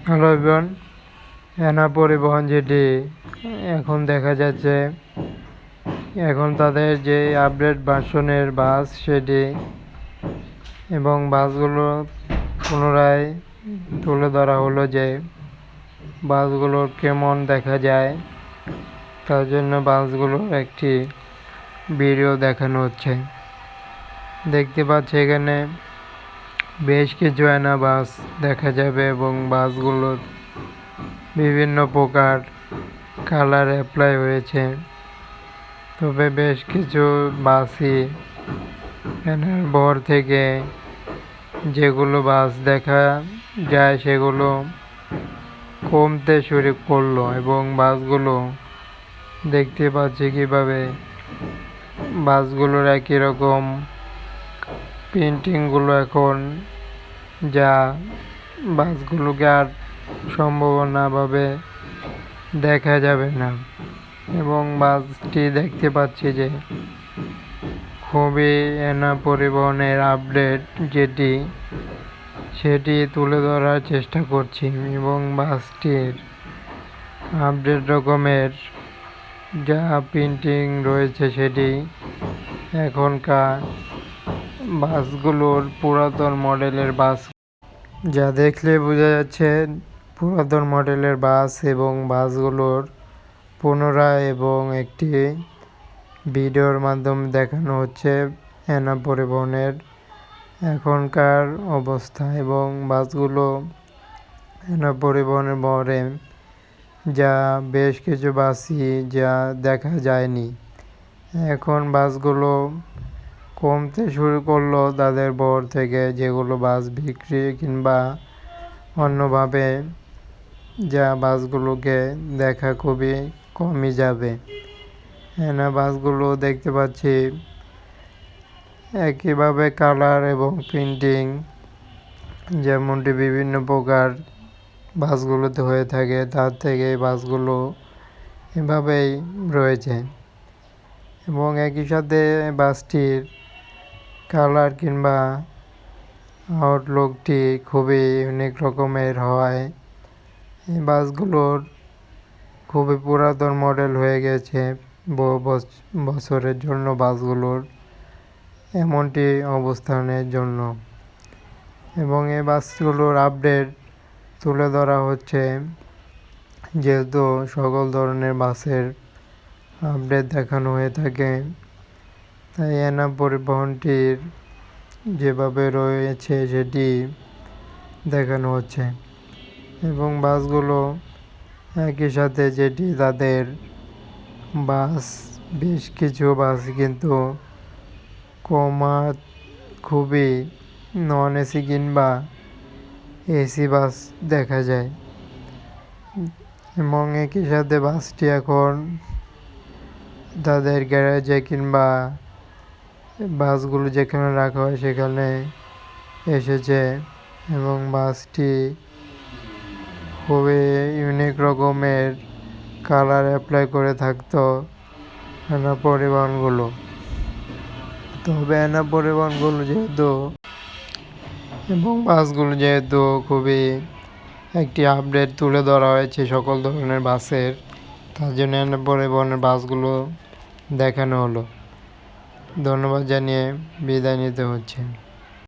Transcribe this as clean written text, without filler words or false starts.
Hello everyone, এনা পরিবহন যেটি এখন দেখা যাচ্ছে, এখন তাদের যে আপডেট ভার্সনের বাস সেটি এবং বাসগুলো পুনরায় তুলে ধরা হলো যে বাসগুলোর কেমন দেখা যায়, তার জন্য বাসগুলোর একটি ভিডিও দেখানো হচ্ছে। দেখতে পাচ্ছি এখানে বেশ কিছু এনা বাস দেখা যাবে এবং বাসগুলোর বিভিন্ন প্রকার কালার অ্যাপ্লাই হয়েছে। তবে বেশ কিছু বাসই এনার ভর থেকে যেগুলো বাস দেখা যায় সেগুলো কমতে শুরু করলো এবং বাসগুলো দেখতে পাচ্ছি কিভাবে বাসগুলোর একই রকম প্রিন্টিংগুলো এখন, যা বাসগুলোকে আর সম্ভাবনাভাবে দেখা যাবে না। এবং বাসটি দেখতে পাচ্ছি যে খুবই এনা পরিবহনের আপডেট যেটি সেটি তুলে ধরার চেষ্টা করছি এবং বাসটির আপডেট রকমের যা প্রিন্টিং রয়েছে সেটি এখনকার বাসগুলোর পুরাতন মডেলের বাস, যা দেখলে বোঝা যাচ্ছে পুরাতন মডেলের বাস এবং বাসগুলোর পুনরায় এবং একটি ভিডিওর মাধ্যমে দেখানো হচ্ছে এনা পরিবহনের এখনকার অবস্থা এবং বাসগুলো এনা পরিবহনের ভরে যা বেশ কিছু বাসই যা দেখা যায়নি। এখন বাসগুলো কমতে শুরু করলো তাদের ভর থেকে, যেগুলো বাস বিক্রি কিংবা অন্যভাবে যা বাসগুলোকে দেখা খুবই কমই যাবে। এনা বাসগুলো দেখতে পাচ্ছি একইভাবে কালার এবং প্রিন্টিং যেমনটি বিভিন্ন প্রকার বাসগুলোতে হয়ে থাকে, তার থেকে বাসগুলো এভাবেই রয়েছে এবং একই সাথে বাসটির কালার কিংবা আউটলুকটি খুবই অনেক রকমের হয়। এই বাসগুলোর খুবই পুরাতন মডেল হয়ে গেছে বহু বছরের জন্য বাসগুলোর এমনটি অবস্থানের জন্য, এবং এই বাসগুলোর আপডেট তুলে ধরা হচ্ছে যেহেতু সকল ধরনের বাসের আপডেট দেখানো হয়ে থাকে, তাই এনা পরিবহনটির যেভাবে রয়েছে সেটি দেখানো হচ্ছে। এবং বাসগুলো একই সাথে যেটি তাদের বাস বেশ কিছু বাস কিন্তু খুবই নন এসি কিংবা এসি বাস দেখা যায় এবং একই সাথে বাসটি এখন তাদের গ্যারেজে কিংবা বাসগুলো যেখানে রাখা হয় সেখানে এসেছে এবং বাসটি খুবই ইউনিক রকমের কালার অ্যাপ্লাই করে থাকতো এনা পরিবহনগুলো। তবে এনা পরিবহনগুলো যেহেতু এবং বাসগুলো যেহেতু খুবই একটি আপডেট তুলে ধরা হয়েছে সকল ধরনের বাসের, তার জন্য এনা পরিবহনের বাসগুলো দেখানো হলো। ধন্যবাদ জানিয়ে বিদায় নিতে হচ্ছে।